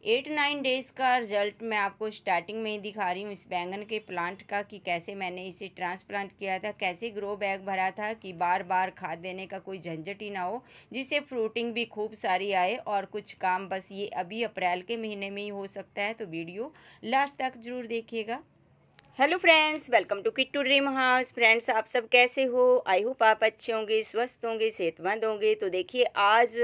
8-9 days का result मैं आपको स्टार्टिंग में ही दिखा रही हूँ इस बैंगन के प्लांट का, कि कैसे मैंने इसे ट्रांसप्लांट किया था, कैसे ग्रो बैग भरा था कि बार बार खाद देने का कोई झंझट ही ना हो, जिससे फ्रूटिंग भी खूब सारी आए। और कुछ काम बस ये अभी अप्रैल के महीने में ही हो सकता है, तो वीडियो लास्ट तक ज़रूर देखिएगा। Hello friends, welcome to Kittu dream house. Friends, आप सब कैसे हो? आई होप आप अच्छे होंगे, स्वस्थ होंगे, सेहतमंद होंगे। तो देखिए, आज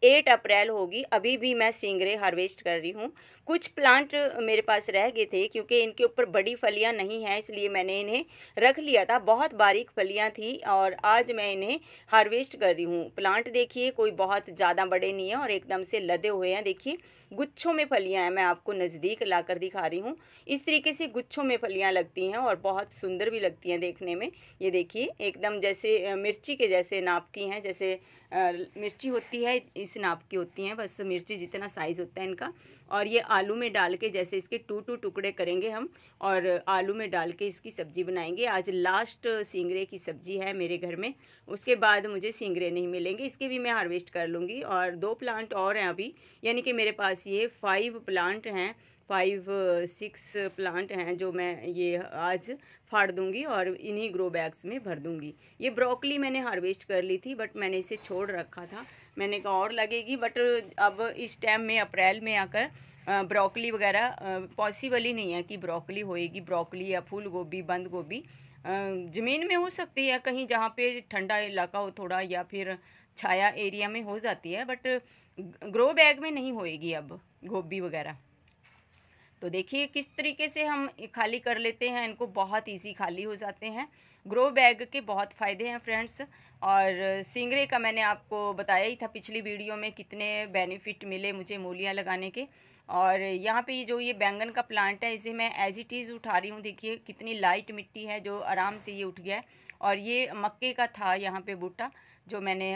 8 अप्रैल होगी, अभी भी मैं सिंगरे हार्वेस्ट कर रही हूँ। कुछ प्लांट मेरे पास रह गए थे क्योंकि इनके ऊपर बड़ी फलियां नहीं हैं, इसलिए मैंने इन्हें रख लिया था। बहुत बारीक फलियां थी और आज मैं इन्हें हार्वेस्ट कर रही हूँ। प्लांट देखिए, कोई बहुत ज़्यादा बड़े नहीं है और एकदम से लदे हुए हैं। देखिए, गुच्छों में फलियां हैं। मैं आपको नज़दीक लाकर दिखा रही हूँ। इस तरीके से गुच्छों में फलियां लगती हैं और बहुत सुंदर भी लगती हैं देखने में। ये देखिए, एकदम जैसे मिर्ची के जैसे नाप की हैं। जैसे मिर्ची होती है इस नाप की होती हैं, बस मिर्ची जितना साइज़ होता है इनका। और ये आलू में डाल के, जैसे इसके 2-2 टुकड़े करेंगे हम और आलू में डाल के इसकी सब्ज़ी बनाएंगे। आज लास्ट सिंगरे की सब्ज़ी है मेरे घर में, उसके बाद मुझे सिंगरे नहीं मिलेंगे। इसके भी मैं हार्वेस्ट कर लूँगी। और 2 प्लांट और हैं अभी, यानी कि मेरे पास ये 5 प्लांट हैं, 5-6 प्लांट हैं जो मैं ये आज फाड़ दूंगी और इन्हीं ग्रो बैग्स में भर दूंगी। ये ब्रोकली मैंने हार्वेस्ट कर ली थी, बट मैंने इसे छोड़ रखा था। मैंने कहा और लगेगी, बट अब इस टाइम में अप्रैल में आकर ब्रोकली वगैरह पॉसिबल ही नहीं है कि ब्रोकली होएगी। ब्रोकली या फूल गोभी, बंद गोभी ज़मीन में हो सकती है कहीं जहाँ पे ठंडा इलाका हो थोड़ा, या फिर छाया एरिया में हो जाती है, बट ग्रो बैग में नहीं होएगी अब गोभी वगैरह। तो देखिए किस तरीके से हम खाली कर लेते हैं इनको, बहुत इजी खाली हो जाते हैं। ग्रो बैग के बहुत फ़ायदे हैं फ्रेंड्स। और सिंगरे का मैंने आपको बताया ही था पिछली वीडियो में, कितने बेनिफिट मिले मुझे मूलियाँ लगाने के। और यहाँ पे जो ये बैंगन का प्लांट है, इसे मैं एज इट इज़ उठा रही हूँ। देखिए कितनी लाइट मिट्टी है, जो आराम से ये उठ गया है। और ये मक्के का था यहाँ पे बूटा, जो मैंने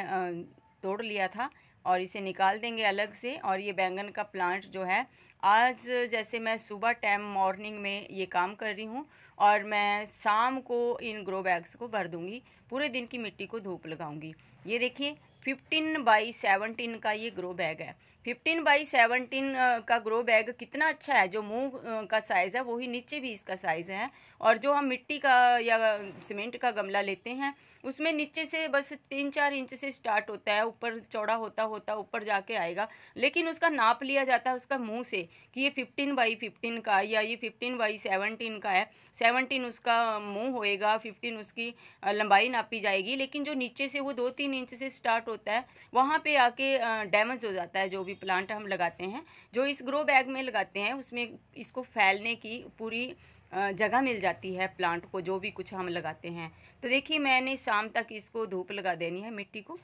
तोड़ लिया था, और इसे निकाल देंगे अलग से। और ये बैंगन का प्लांट जो है, आज जैसे मैं सुबह टाइम मॉर्निंग में ये काम कर रही हूँ और मैं शाम को इन ग्रो बैग्स को भर दूँगी। पूरे दिन की मिट्टी को धूप लगाऊंगी। ये देखिए 15x17 का ये ग्रो बैग है। 15x17 का ग्रो बैग कितना अच्छा है। जो मुंह का साइज़ है वही नीचे भी इसका साइज़ है। और जो हम मिट्टी का या सीमेंट का गमला लेते हैं, उसमें नीचे से बस 3-4 इंच से स्टार्ट होता है, ऊपर चौड़ा होता होता ऊपर जाके आएगा। लेकिन उसका नाप लिया जाता है उसका मुंह से कि ये 15x15 का या ये 15x17 का है। 17 उसका मुंह होएगा, 15 उसकी लंबाई नापी जाएगी। लेकिन जो नीचे से वो 2-3 इंच से स्टार्ट होता है, वहाँ पे आके डैमेज हो जाता है। जो भी प्लांट हम लगाते हैं, जो इस ग्रो बैग में लगाते हैं, उसमें इसको फैलने की पूरी जगह मिल जाती है प्लांट को, जो भी कुछ हम लगाते हैं। तो देखिए, मैंने शाम तक इसको धूप लगा देनी है मिट्टी को।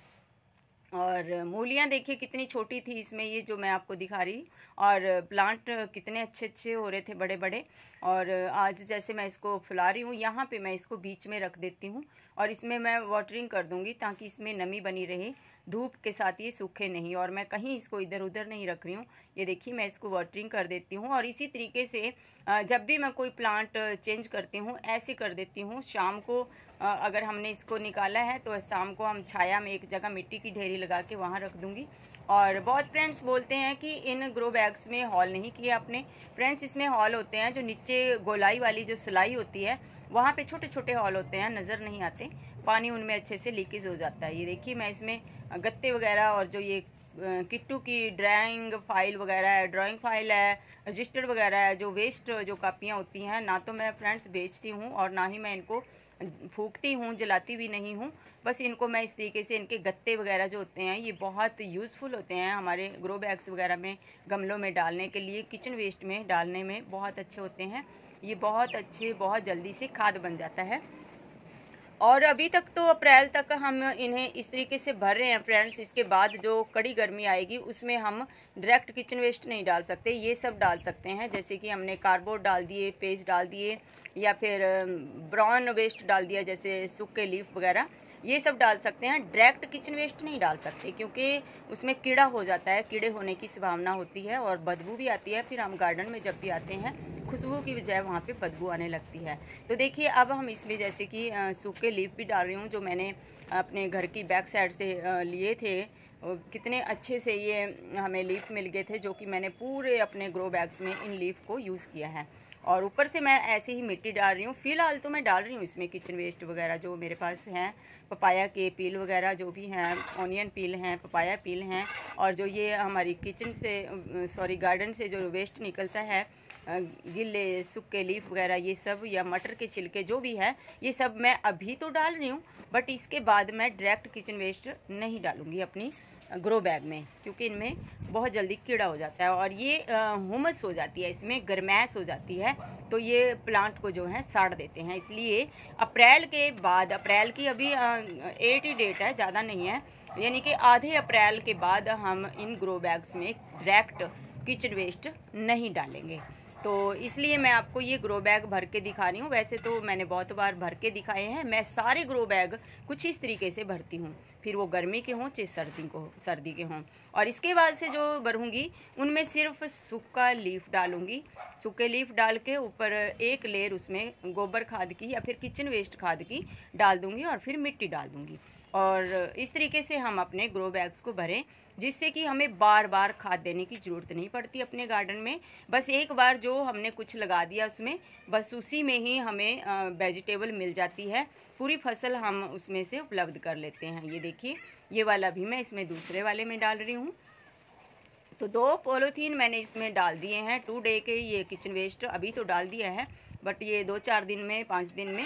और मूलियाँ देखिए कितनी छोटी थी इसमें, ये जो मैं आपको दिखा रही। और प्लांट कितने अच्छे अच्छे हो रहे थे, बड़े बड़े। और आज जैसे मैं इसको फुला रही हूँ, यहाँ पे मैं इसको बीच में रख देती हूँ और इसमें मैं वाटरिंग कर दूँगी, ताकि इसमें नमी बनी रहे, धूप के साथ ये सूखे नहीं। और मैं कहीं इसको इधर उधर नहीं रख रही हूँ। ये देखिए, मैं इसको वाटरिंग कर देती हूँ। और इसी तरीके से जब भी मैं कोई प्लांट चेंज करती हूँ, ऐसे कर देती हूँ। शाम को अगर हमने इसको निकाला है तो शाम को हम छाया में एक जगह मिट्टी की ढेरी लगा के वहाँ रख दूँगी। और बहुत फ्रेंड्स बोलते हैं कि इन ग्रो बैग्स में हॉल नहीं किया आपने। फ्रेंड्स, इसमें हॉल होते हैं, जो नीचे गोलाई वाली जो सिलाई होती है, वहाँ पे छोटे छोटे हॉल होते हैं, नज़र नहीं आते। पानी उनमें अच्छे से लीकेज हो जाता है। ये देखिए, मैं इसमें गत्ते वगैरह और जो ये किट्टू की ड्राइंग फाइल वगैरह है, ड्राइंग फाइल है, रजिस्टर वगैरह है, जो वेस्ट जो कापियाँ होती हैं, ना तो मैं फ्रेंड्स बेचती हूँ और ना ही मैं इनको फूकती हूँ, जलाती भी नहीं हूँ। बस इनको मैं इस तरीके से, इनके गत्ते वगैरह जो होते हैं, ये बहुत यूज़फुल होते हैं हमारे ग्रो बैग्स वगैरह में, गमलों में डालने के लिए, किचन वेस्ट में डालने में बहुत अच्छे होते हैं। ये बहुत अच्छे, बहुत जल्दी से खाद बन जाता है। और अभी तक तो अप्रैल तक हम इन्हें इस तरीके से भर रहे हैं फ्रेंड्स। इसके बाद जो कड़ी गर्मी आएगी, उसमें हम डायरेक्ट किचन वेस्ट नहीं डाल सकते, ये सब डाल सकते हैं। जैसे कि हमने कार्डबोर्ड डाल दिए, पेज डाल दिए, या फिर ब्राउन वेस्ट डाल दिया, जैसे सूखे लीफ वगैरह, ये सब डाल सकते हैं। डायरेक्ट किचन वेस्ट नहीं डाल सकते, क्योंकि उसमें कीड़ा हो जाता है, कीड़े होने की संभावना होती है और बदबू भी आती है। फिर हम गार्डन में जब भी आते हैं, खुशबू की बजाय वहाँ पे बदबू आने लगती है। तो देखिए, अब हम इसमें जैसे कि सूखे लीफ भी डाल रही हूँ, जो मैंने अपने घर की बैक साइड से लिए थे कितने अच्छे से ये हमें लीफ मिल गए थे, जो कि मैंने पूरे अपने ग्रो बैग्स में इन लीफ को यूज़ किया है। और ऊपर से मैं ऐसे ही मिट्टी डाल रही हूँ। फ़िलहाल तो मैं डाल रही हूँ इसमें किचन वेस्ट वगैरह जो मेरे पास हैं, पपाया के पील वगैरह जो भी हैं, ऑनियन पील हैं, पपाया पील हैं, और जो ये हमारी किचन से गार्डन से जो वेस्ट निकलता है, गिले सूखे लीफ वगैरह ये सब, या मटर के छिलके जो भी है, ये सब मैं अभी तो डाल रही हूँ, बट इसके बाद मैं डायरेक्ट किचन वेस्ट नहीं डालूँगी अपनी ग्रो बैग में, क्योंकि इनमें बहुत जल्दी कीड़ा हो जाता है और ये हुमस हो जाती है, इसमें गर्मैश हो जाती है, तो ये प्लांट को जो है साड़ देते हैं। इसलिए अप्रैल के बाद, अप्रैल की अभी 80 डेट है, ज़्यादा नहीं है, यानी कि आधे अप्रैल के बाद हम इन ग्रो बैग्स में डायरेक्ट किचन वेस्ट नहीं डालेंगे। तो इसलिए मैं आपको ये ग्रो बैग भर के दिखा रही हूँ। वैसे तो मैंने बहुत बार भर के दिखाए हैं। मैं सारे ग्रो बैग कुछ इस तरीके से भरती हूँ, फिर वो गर्मी के हों चाहे सर्दी के हों। और इसके बाद से जो भरूँगी उनमें सिर्फ सूखा लीफ डालूँगी। सूखे लीफ डाल के ऊपर एक लेयर उसमें गोबर खाद की या फिर किचन वेस्ट खाद की डाल दूँगी और फिर मिट्टी डाल दूँगी। और इस तरीके से हम अपने ग्रो बैग्स को भरें, जिससे कि हमें बार बार खाद देने की ज़रूरत नहीं पड़ती अपने गार्डन में। बस एक बार जो हमने कुछ लगा दिया उसमें, बस उसी में ही हमें वेजिटेबल मिल जाती है, पूरी फसल हम उसमें से उपलब्ध कर लेते हैं। ये देखिए, ये वाला भी मैं इसमें दूसरे वाले में डाल रही हूँ। तो 2 पॉलीथीन मैंने इसमें डाल दिए हैं 2 डे के। ये किचन वेस्ट अभी तो डाल दिया है, बट ये 2-4 दिन में, 5 दिन में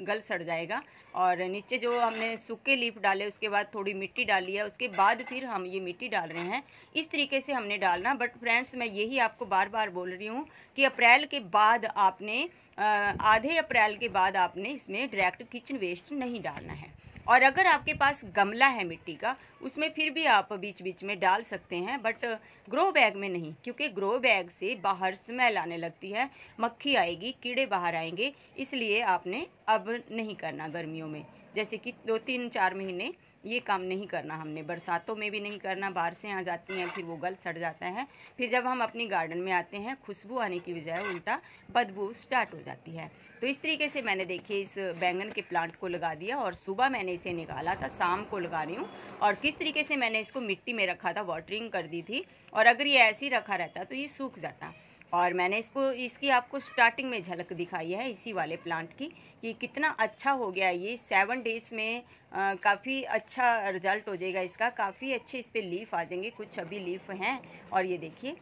गल सड़ जाएगा। और नीचे जो हमने सूखे लीफ डाले, उसके बाद थोड़ी मिट्टी डाली है, उसके बाद फिर हम ये मिट्टी डाल रहे हैं। इस तरीके से हमने डालना। बट फ्रेंड्स, मैं यही आपको बार बार बोल रही हूँ कि अप्रैल के बाद आपने आधे अप्रैल के बाद आपने इसमें डायरेक्ट किचन वेस्ट नहीं डालना है। और अगर आपके पास गमला है मिट्टी का, उसमें फिर भी आप बीच बीच में डाल सकते हैं, बट ग्रो बैग में नहीं, क्योंकि ग्रो बैग से बाहर स्मेल आने लगती है, मक्खी आएगी, कीड़े बाहर आएंगे। इसलिए आपने अब नहीं करना गर्मियों में, जैसे कि 2-3-4 महीने ये काम नहीं करना हमने। बरसातों में भी नहीं करना, बाहर से आ जाती हैं, फिर वो गल सड़ जाता है। फिर जब हम अपनी गार्डन में आते हैं, खुशबू आने की बजाय उल्टा बदबू स्टार्ट हो जाती है। तो इस तरीके से मैंने देखिए इस बैंगन के प्लांट को लगा दिया, और सुबह मैंने इसे निकाला था, शाम को लगा रही हूँ। और किस तरीके से मैंने इसको मिट्टी में रखा था, वाटरिंग कर दी थी, और अगर ये ऐसे ही रखा रहता तो ये सूख जाता। और मैंने इसकी आपको स्टार्टिंग में झलक दिखाई है इसी वाले प्लांट की, कि कितना अच्छा हो गया ये 7 डेज में। काफ़ी अच्छा रिजल्ट हो जाएगा इसका, काफ़ी अच्छे इस पर लीफ आ जाएंगे, कुछ अभी लीफ हैं। और ये देखिए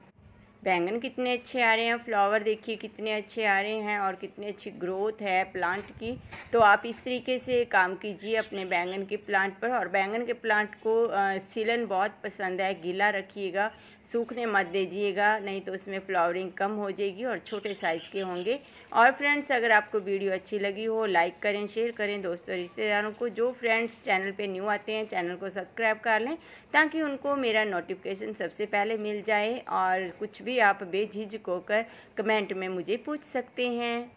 बैंगन कितने अच्छे आ रहे हैं, फ्लावर देखिए कितने अच्छे आ रहे हैं, और कितनी अच्छी ग्रोथ है प्लांट की। तो आप इस तरीके से काम कीजिए अपने बैंगन के प्लांट पर। और बैंगन के प्लांट को सीलन बहुत पसंद है, गीला रखिएगा, सूखने मत दीजिएगा, नहीं तो उसमें फ्लावरिंग कम हो जाएगी और छोटे साइज़ के होंगे। और फ्रेंड्स, अगर आपको वीडियो अच्छी लगी हो, लाइक करें, शेयर करें दोस्तों रिश्तेदारों को। जो फ्रेंड्स चैनल पे न्यू आते हैं, चैनल को सब्सक्राइब कर लें, ताकि उनको मेरा नोटिफिकेशन सबसे पहले मिल जाए। और कुछ भी आप बेझिझक होकर कमेंट में मुझे पूछ सकते हैं।